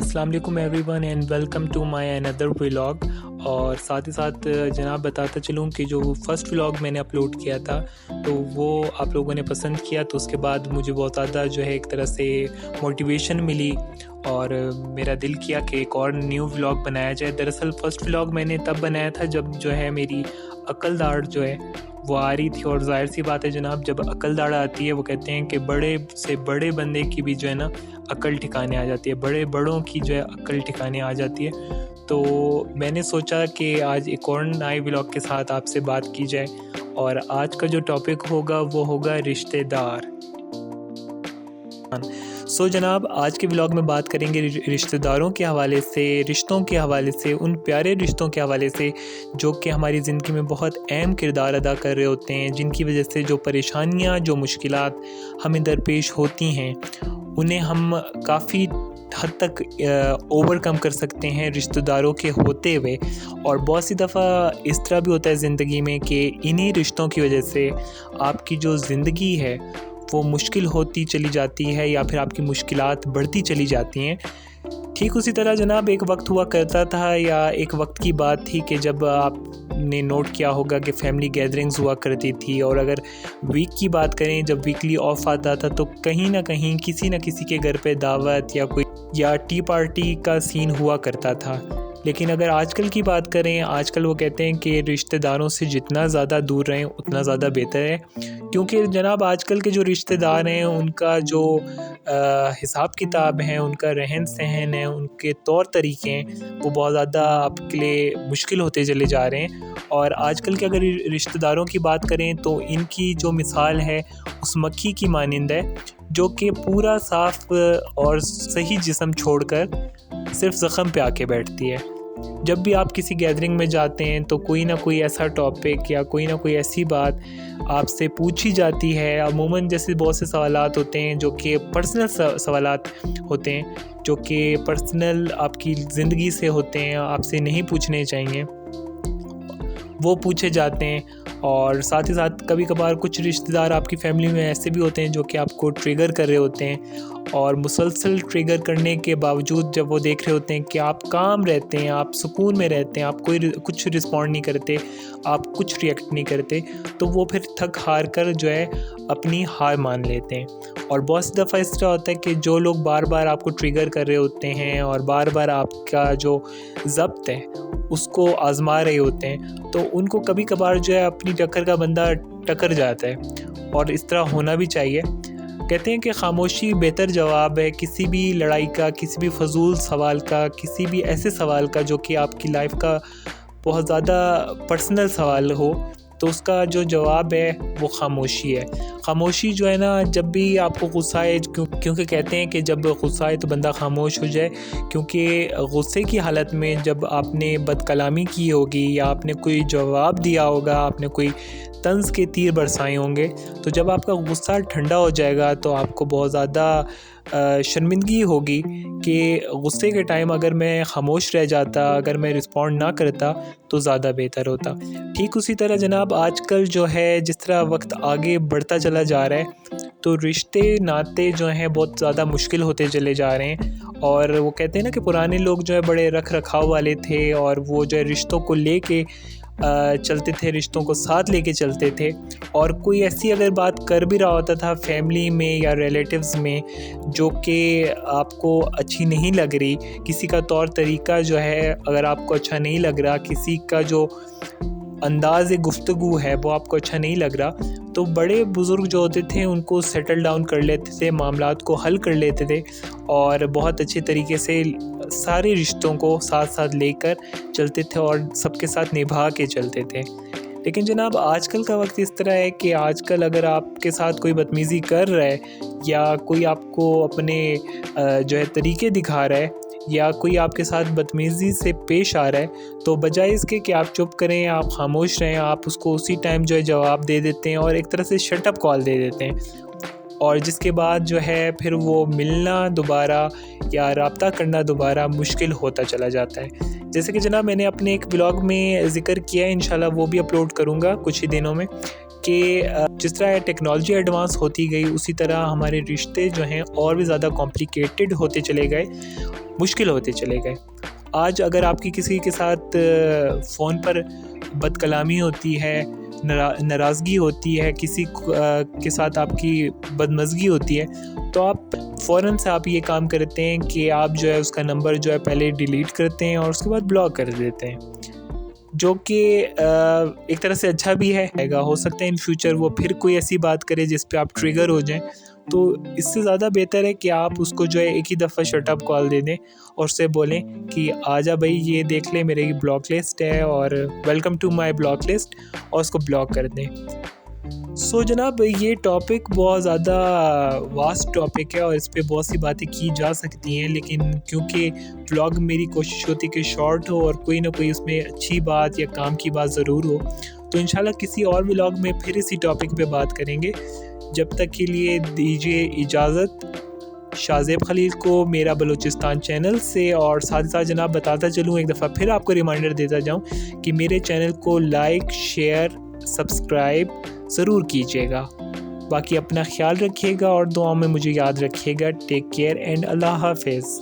अस्सलाम वालेकुम everyone and welcome to my another vlog. और साथ ही साथ जनाब बताता चलूँ कि जो फर्स्ट व्लॉग मैंने अपलोड किया था तो वो आप लोगों ने पसंद किया, तो उसके बाद मुझे बहुत ज़्यादा जो है एक तरह से मोटिवेशन मिली और मेरा दिल किया कि एक और न्यू व्लॉग बनाया जाए। दरअसल फ़र्स्ट व्लॉग मैंने तब बनाया था जब जो है मेरी अकल दाढ़ जो है वो आ रही थी, और जाहिर सी बात है जनाब, जब अकल दाढ़ आती है वो कहते हैं कि बड़े से बड़े बंदे की भी जो है ना अकल ठिकाने आ जाती है, बड़े बड़ों की जो है अकल ठिकाने आ जाती है। तो मैंने सोचा कि आज एक और नए व्लॉग के साथ आपसे बात की जाए, और आज का जो टॉपिक होगा वो होगा रिश्तेदार। जनाब आज के व्लॉग में बात करेंगे रिश्तेदारों के हवाले से, रिश्तों के हवाले से, उन प्यारे रिश्तों के हवाले से जो कि हमारी ज़िंदगी में बहुत अहम किरदार अदा कर रहे होते हैं, जिनकी वजह से जो परेशानियां, जो मुश्किलात हमें दरपेश होती हैं उन्हें हम काफ़ी हद तक ओवरकम कर सकते हैं रिश्तेदारों के होते हुए। और बहुत सी दफ़ा इस तरह भी होता है ज़िंदगी में कि इन्हीं रिश्तों की वजह से आपकी जो ज़िंदगी है वो मुश्किल होती चली जाती है या फिर आपकी मुश्किलात बढ़ती चली जाती हैं। ठीक उसी तरह जनाब एक वक्त हुआ करता था, या एक वक्त की बात थी कि जब आपने नोट किया होगा कि फैमिली गैदरिंग्स हुआ करती थी, और अगर वीक की बात करें, जब वीकली ऑफ आता था तो कहीं ना कहीं किसी न किसी के घर पे दावत या टी पार्टी का सीन हुआ करता था। लेकिन अगर आजकल की बात करें, आजकल वो कहते हैं कि रिश्तेदारों से जितना ज़्यादा दूर रहें उतना ज़्यादा बेहतर है, क्योंकि जनाब आजकल के जो रिश्तेदार हैं उनका जो हिसाब किताब है, उनका रहन सहन है, उनके तौर तरीके हैं, वो बहुत ज़्यादा आपके लिए मुश्किल होते चले जा रहे हैं। और आजकल के अगर रिश्तेदारों की बात करें तो इनकी जो मिसाल है उस मक्खी की मानिंद है जो कि पूरा साफ़ और सही जिस्म छोड़कर सिर्फ ज़ख़म पे आके बैठती है। जब भी आप किसी गैदरिंग में जाते हैं तो कोई ना कोई ऐसा टॉपिक या कोई ना कोई ऐसी बात आपसे पूछी जाती है। अमूमन जैसे बहुत से सवालात होते हैं जो कि पर्सनल सवालात होते हैं, जो कि पर्सनल आपकी ज़िंदगी से होते हैं, आपसे नहीं पूछने चाहिए, वो पूछे जाते हैं। और साथ ही साथ कभी कभार कुछ रिश्तेदार आपकी फ़ैमिली में ऐसे भी होते हैं जो कि आपको ट्रिगर कर रहे होते हैं, और मुसलसल ट्रिगर करने के बावजूद जब वो देख रहे होते हैं कि आप काम रहते हैं, आप सुकून में रहते हैं, आप कुछ रिस्पॉन्ड नहीं करते, आप कुछ रिएक्ट नहीं करते, तो वो फिर थक हार कर जो है अपनी हार मान लेते हैं। और बहुत सी दफ़ा इस तरह होता है कि जो लोग बार बार आपको ट्रिगर कर रहे होते हैं और बार बार आपका जो ज़ब्त है उसको आज़मा रहे होते हैं, तो उनको कभी कभार जो है अपनी टक्कर का बंदा टकर जाता है, और इस तरह होना भी चाहिए। कहते हैं कि खामोशी बेहतर जवाब है किसी भी लड़ाई का, किसी भी फजूल सवाल का, किसी भी ऐसे सवाल का जो कि आपकी लाइफ का बहुत ज़्यादा पर्सनल सवाल हो, तो उसका जो जवाब है वो खामोशी है। खामोशी जो है ना, जब भी आपको गुस्सा है, क्योंकि कहते हैं कि जब गुस्सा है तो बंदा खामोश हो जाए, क्योंकि गुस्से की हालत में जब आपने बदकलामी की होगी या आपने कोई जवाब दिया होगा, आपने कोई तंज के तीर बरसाए होंगे, तो जब आपका गुस्सा ठंडा हो जाएगा तो आपको बहुत ज़्यादा शर्मिंदगी होगी कि गुस्से के टाइम अगर मैं खामोश रह जाता, अगर मैं रिस्पॉन्ड ना करता तो ज़्यादा बेहतर होता। ठीक उसी तरह जनाब आजकल जो है जिस तरह वक्त आगे बढ़ता चला जा रहा है तो रिश्ते नाते जो हैं बहुत ज़्यादा मुश्किल होते चले जा रहे हैं। और वो कहते हैं ना कि पुराने लोग जो है बड़े रख रखाव वाले थे, और वो जो है रिश्तों को लेके चलते थे, रिश्तों को साथ लेके चलते थे। और कोई ऐसी अगर बात कर भी रहा होता था फैमिली में या रिलेटिव्स में जो कि आपको अच्छी नहीं लग रही, किसी का तौर तरीका जो है अगर आपको अच्छा नहीं लग रहा, किसी का जो अंदाज़ गुफ्तगू है वो आपको अच्छा नहीं लग रहा, तो बड़े बुज़ुर्ग जो होते थे उनको सेटल डाउन कर लेते थे, मामलात को हल कर लेते थे, और बहुत अच्छे तरीके से सारे रिश्तों को साथ साथ लेकर चलते थे और सबके साथ निभा के चलते थे। लेकिन जनाब आजकल का वक्त इस तरह है कि आजकल अगर आपके साथ कोई बदतमीज़ी कर रहा है या कोई आपको अपने जो है तरीके दिखा रहा है या कोई आपके साथ बदतमीज़ी से पेश आ रहा है, तो बजाय इसके कि आप चुप करें, आप खामोश रहें, आप उसको उसी टाइम जो है जवाब दे देते हैं और एक तरह से शट अप कॉल दे देते हैं, और जिसके बाद जो है फिर वो मिलना दोबारा या रब्ता करना दोबारा मुश्किल होता चला जाता है। जैसे कि जनाब मैंने अपने एक ब्लॉग में ज़िक्र किया है, इंशाल्लाह वो भी अपलोड करूँगा कुछ ही दिनों में, कि जिस तरह टेक्नोलॉजी एडवांस होती गई उसी तरह हमारे रिश्ते जो हैं और भी ज़्यादा कॉम्प्लिकेटेड होते चले गए। मुश्किल होते चले गए। आज अगर आपकी किसी के साथ फ़ोन पर बदकलामी होती है, नाराज़गी होती है, किसी के साथ आपकी बदमज़गी होती है, तो आप फ़ौरन से आप ये काम करते हैं कि आप जो है उसका नंबर जो है पहले डिलीट करते हैं और उसके बाद ब्लॉक कर देते हैं, जो कि एक तरह से अच्छा भी है। हो सकता है इन फ्यूचर वो फिर कोई ऐसी बात करे जिस पे आप ट्रिगर हो जाएं, तो इससे ज़्यादा बेहतर है कि आप उसको जो है एक ही दफ़ा शट अप कॉल दे दें और उससे बोलें कि आजा भाई ये देख ले मेरी ब्लॉक लिस्ट है और welcome to my block list, और उसको ब्लॉक कर दें। सो जनाब, ये टॉपिक बहुत ज़्यादा वास्ट टॉपिक है और इस पे बहुत सी बातें की जा सकती हैं, लेकिन क्योंकि व्लॉग मेरी कोशिश होती है कि शॉर्ट हो और कोई ना कोई उसमें अच्छी बात या काम की बात ज़रूर हो, तो इंशाल्लाह किसी और व्लॉग में फिर इसी टॉपिक पे बात करेंगे। जब तक के लिए दीजिए इजाज़त शाज़ेब खलील को मेरा बलूचिस्तान चैनल से, और साथ ही साथ जनाब बताता चलूँ, एक दफ़ा फिर आपको रिमाइंडर देता जाऊँ कि मेरे चैनल को लाइक, शेयर, सब्सक्राइब ज़रूर कीजिएगा। बाकी अपना ख्याल रखिएगा और दुआओं में मुझे याद रखिएगा। टेक केयर एंड अल्लाह हाफ़िज़।